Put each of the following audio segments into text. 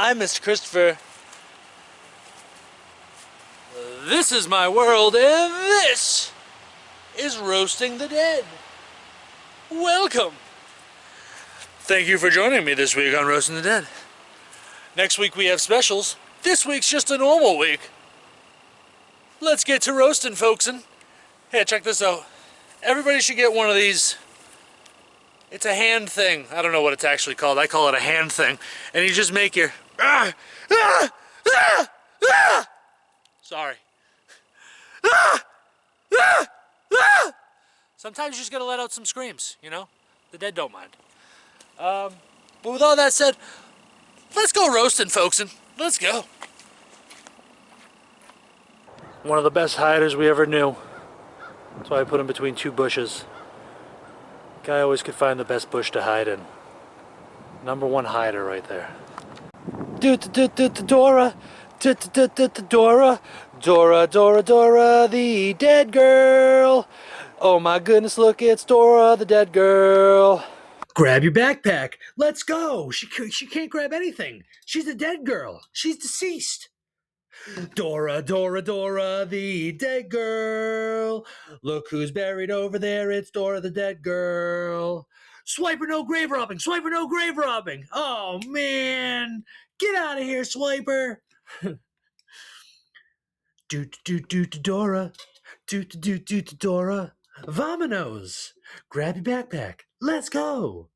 I'm Mr. Christopher. This is my world, and this is Roasting the Dead. Welcome. Thank you for joining me this week on Roasting the Dead. Next week we have specials. This week's just a normal week. Let's get to roasting, folksin'. Hey, check this out. Everybody should get one of these. It's a hand thing. I don't know what it's actually called. I call it a hand thing. And you just make your... Sorry. Sometimes you just gotta let out some screams, you know? The dead don't mind. But with all that said, let's go roasting, folksin'. Let's go. One of the best hiders we ever knew. That's why I put him between two bushes. Guy always could find the best bush to hide in. #1 hider right there. Dora, Dora, Dora, Dora, Dora, the dead girl. Oh my goodness, look, it's Dora, the dead girl. Grab your backpack. Let's go. She can't grab anything. She's a dead girl. She's deceased. Dora, Dora, Dora, the dead girl. Look who's buried over there. It's Dora, the dead girl. Swiper, no grave robbing. Swiper, no grave robbing. Oh, man. Get out of here, Swiper. Dora. Dora. Vamonos. Grab your backpack. Let's go.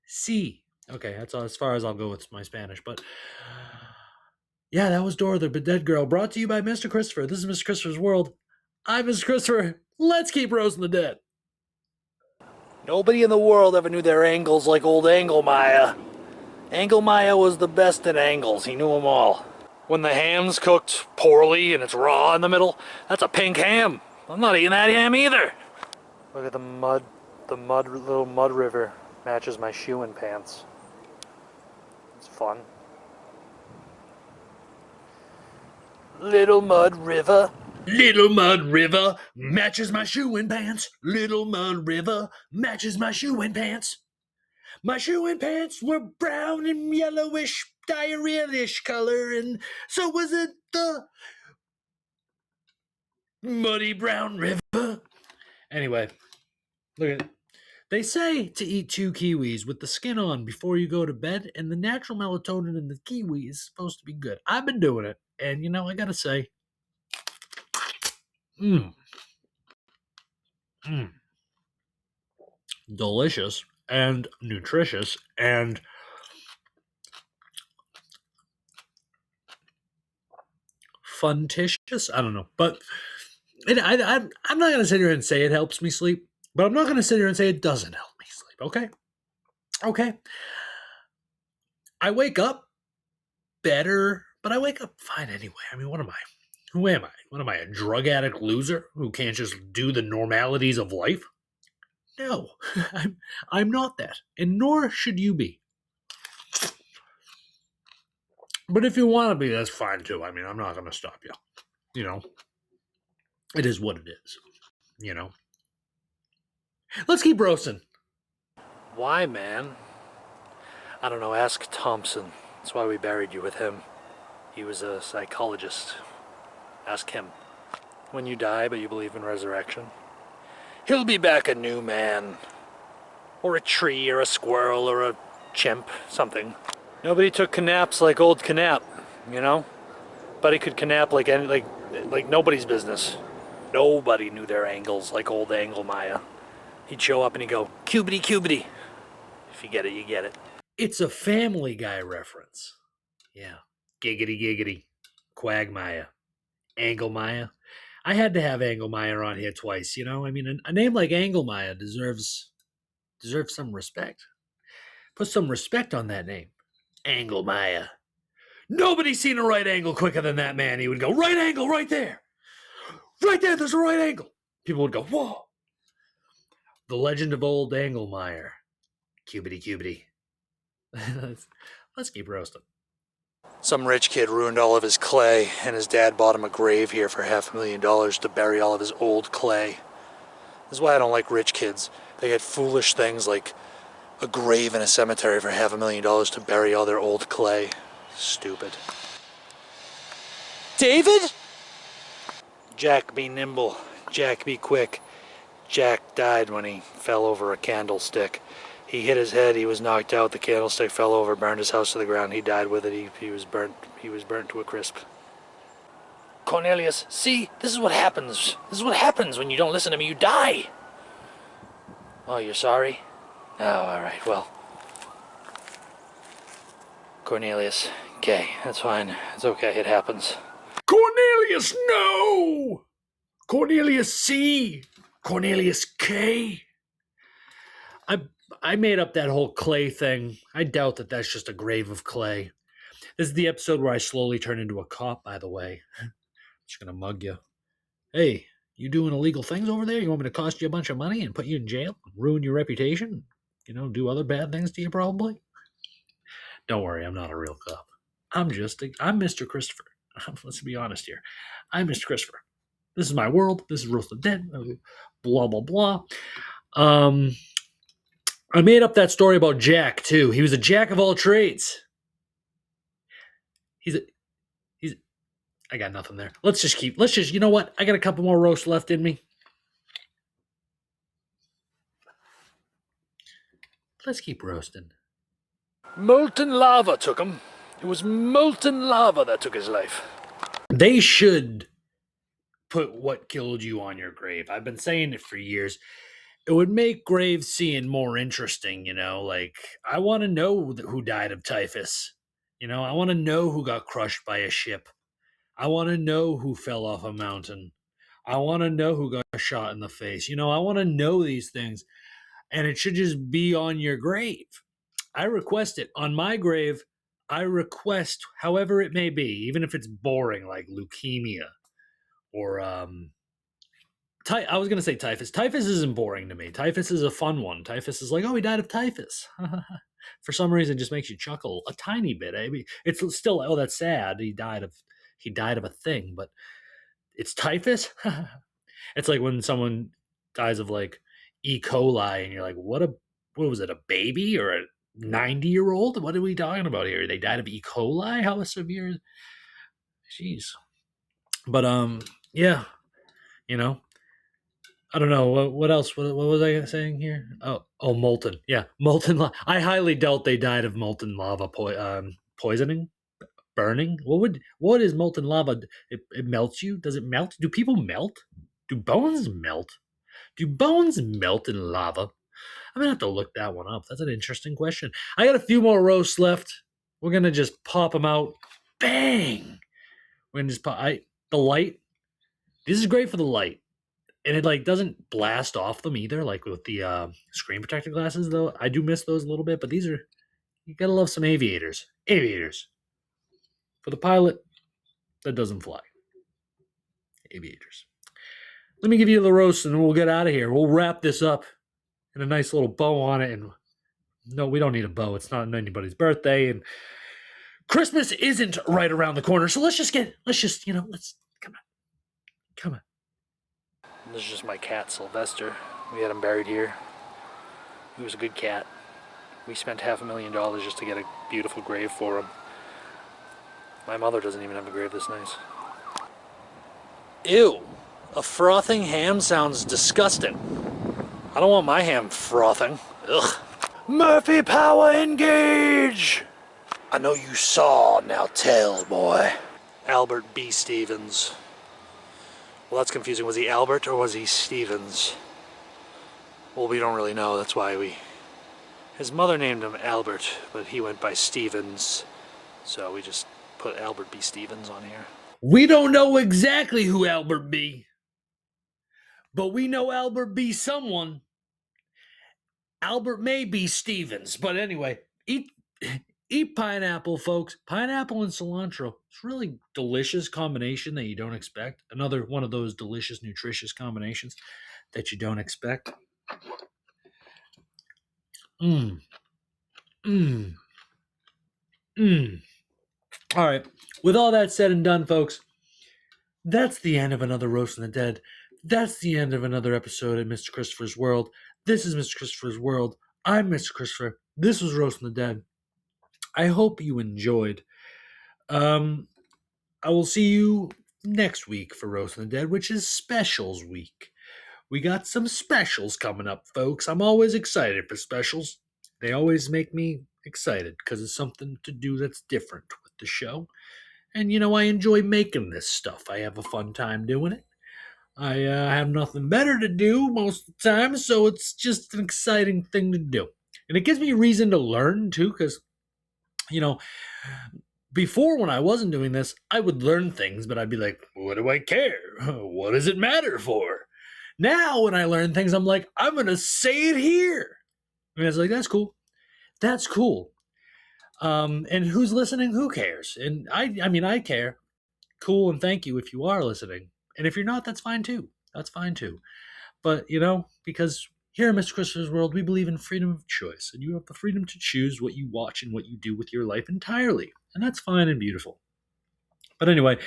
See. Okay, that's as far as I'll go with my Spanish, but... yeah, that was Dora, the dead girl, brought to you by Mr. Christopher. This is Mr. Christopher's World. I'm Mr. Christopher. Let's keep roasting the dead. Nobody in the world ever knew their angles like old Anglemire. Anglemire was the best at angles. He knew them all. When the ham's cooked poorly and it's raw in the middle, that's a pink ham. I'm not eating that ham either. Look at the mud. The little mud river matches my shoe and pants. It's fun. Little mud river. Little mud river matches my shoe and pants. Little mud river matches my shoe and pants. My shoe and pants were brown and yellowish, diarrhea-ish color, and so was it the muddy brown river. Anyway, look at it. They say to eat 2 kiwis with the skin on before you go to bed, and the natural melatonin in the kiwi is supposed to be good. I've been doing it. And, you know, I gotta say, delicious and nutritious and funtitious. I don't know, but I'm not gonna sit here and say it helps me sleep, but I'm not gonna sit here and say it doesn't help me sleep. Okay. I wake up better. But I wake up fine anyway. I mean, what am I? Who am I? What am I, a drug addict loser who can't just do the normalities of life? No, I'm not that, and nor should you be. But if you want to be, that's fine too. I mean, I'm not going to stop you. You know, it is what it is. You know. Let's keep roasting. Why, man? I don't know. Ask Thompson. That's why we buried you with him. He was a psychologist. Ask him. When you die, but you believe in resurrection, he'll be back a new man. Or a tree, or a squirrel, or a chimp, something. Nobody took naps like old Canap, you know? But he could canap like nobody's business. Nobody knew their angles like old Anglemire. He'd show up and he'd go, cubity, cubity. If you get it, you get it. It's a Family Guy reference. Yeah. Giggity, giggity. Quagmire. Anglemire. I had to have Anglemire on here twice, you know? I mean, a name like Anglemire deserves some respect. Put some respect on that name. Anglemire. Nobody's seen a right angle quicker than that man. He would go, right angle, right there. Right there, there's a right angle. People would go, whoa. The legend of old Anglemire. Cubity, cubity. Let's keep roasting. Some rich kid ruined all of his clay, and his dad bought him a grave here for $500,000 to bury all of his old clay. This is why I don't like rich kids. They get foolish things like a grave in a cemetery for $500,000 to bury all their old clay. Stupid. David? Jack be nimble. Jack be quick. Jack died when he fell over a candlestick. He hit his head, he was knocked out, the candlestick fell over, burned his house to the ground, he died with it, he was burnt to a crisp. Cornelius, see, this is what happens. This is what happens when you don't listen to me, you die! Oh, you're sorry? Oh, alright, well. Cornelius, okay, that's fine, it's okay, it happens. Cornelius, no! Cornelius C! Cornelius K! I made up that whole clay thing. I doubt that that's just a grave of clay. This is the episode where I slowly turn into a cop, by the way. I'm just going to mug you. Hey, you doing illegal things over there? You want me to cost you a bunch of money and put you in jail? Ruin your reputation? You know, do other bad things to you probably? Don't worry, I'm not a real cop. I'm Mr. Christopher. Let's be honest here. I'm Mr. Christopher. This is my world. This is Roast of the Dead. Blah, blah, blah. I made up that story about Jack, too. He was a jack of all trades. I got nothing there. You know what? I got a couple more roasts left in me. Let's keep roasting. Molten lava took him. It was molten lava that took his life. They should put what killed you on your grave. I've been saying it for years. It would make grave seeing more interesting, you know? Like, I want to know who died of typhus. You know, I want to know who got crushed by a ship. I want to know who fell off a mountain. I want to know who got shot in the face. You know, I want to know these things. And it should just be on your grave. I request it. On my grave, I request, however it may be, even if it's boring, like leukemia or I was going to say typhus. Typhus isn't boring to me. Typhus is a fun one. Typhus is like, oh, he died of typhus. For some reason, it just makes you chuckle a tiny bit. I mean, it's still, oh, that's sad. He died of a thing, but it's typhus. It's like when someone dies of like E. coli, and you're like, what was it, a baby or a 90-year-old? What are we talking about here? They died of E. coli? How severe? Jeez. But yeah, you know. I don't know what else. What was I saying here? Oh, molten. Yeah, molten lava. I highly doubt they died of molten lava poisoning, burning. What is molten lava? It melts you. Does it melt? Do people melt? Do bones melt? Do bones melt in lava? I'm gonna have to look that one up. That's an interesting question. I got a few more roasts left. We're gonna just pop them out. Bang! We're gonna just pop. The light. This is great for the light. And it like doesn't blast off them either, like with the screen protector glasses, though. I do miss those a little bit, but these are, you gotta love some aviators. Aviators. For the pilot that doesn't fly. Aviators. Let me give you the roast and we'll get out of here. We'll wrap this up and a nice little bow on it. And no, we don't need a bow. It's not anybody's birthday. And Christmas isn't right around the corner. So let's come on. This is just my cat, Sylvester. We had him buried here. He was a good cat. We spent $500,000 just to get a beautiful grave for him. My mother doesn't even have a grave this nice. Ew. A frothing ham sounds disgusting. I don't want my ham frothing. Ugh. Murphy power engage! I know you saw, now tell, boy. Albert B. Stevens. Well, that's confusing. Was he Albert or was he Stevens? Well, we don't really know. That's why his mother named him Albert, but he went by Stevens. So we just put Albert B. Stevens on here. We don't know exactly who Albert B. But we know Albert B. someone. Albert may be Stevens. But anyway, eat pineapple, folks. Pineapple and cilantro. It's a really delicious combination that you don't expect. Another one of those delicious, nutritious combinations that you don't expect. All right. With all that said and done, folks, that's the end of another Roast of the Dead. That's the end of another episode of Mr. Christopher's World. This is Mr. Christopher's World. I'm Mr. Christopher. This was Roast of the Dead. I hope you enjoyed I will see you next week for Roasting the Dead, which is specials week. We got some specials coming up, folks. I'm always excited for specials. They always make me excited because it's something to do that's different with the show. And I enjoy making this stuff. I have a fun time doing it. I have nothing better to do most of the time, so it's just an exciting thing to do. And it gives me reason to learn too, because, you know, before when I wasn't doing this, I would learn things, but I'd be like, what do I care? What does it matter for? Now, when I learn things, I'm like, I'm going to say it here. And it's like, that's cool. That's cool. And who's listening? Who cares? And I mean, I care. Cool, and thank you if you are listening. And if you're not, that's fine too. That's fine too. But, because here in Mr. Christopher's world, we believe in freedom of choice, and you have the freedom to choose what you watch and what you do with your life entirely. And that's fine and beautiful. But anyway,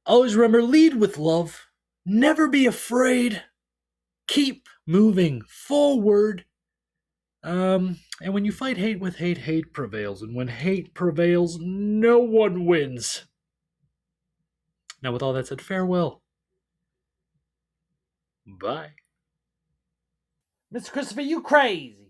always remember, lead with love. Never be afraid. Keep moving forward. And when you fight hate with hate, hate prevails. And when hate prevails, no one wins. Now, with all that said, farewell. Bye. Mr. Christopher, you crazy.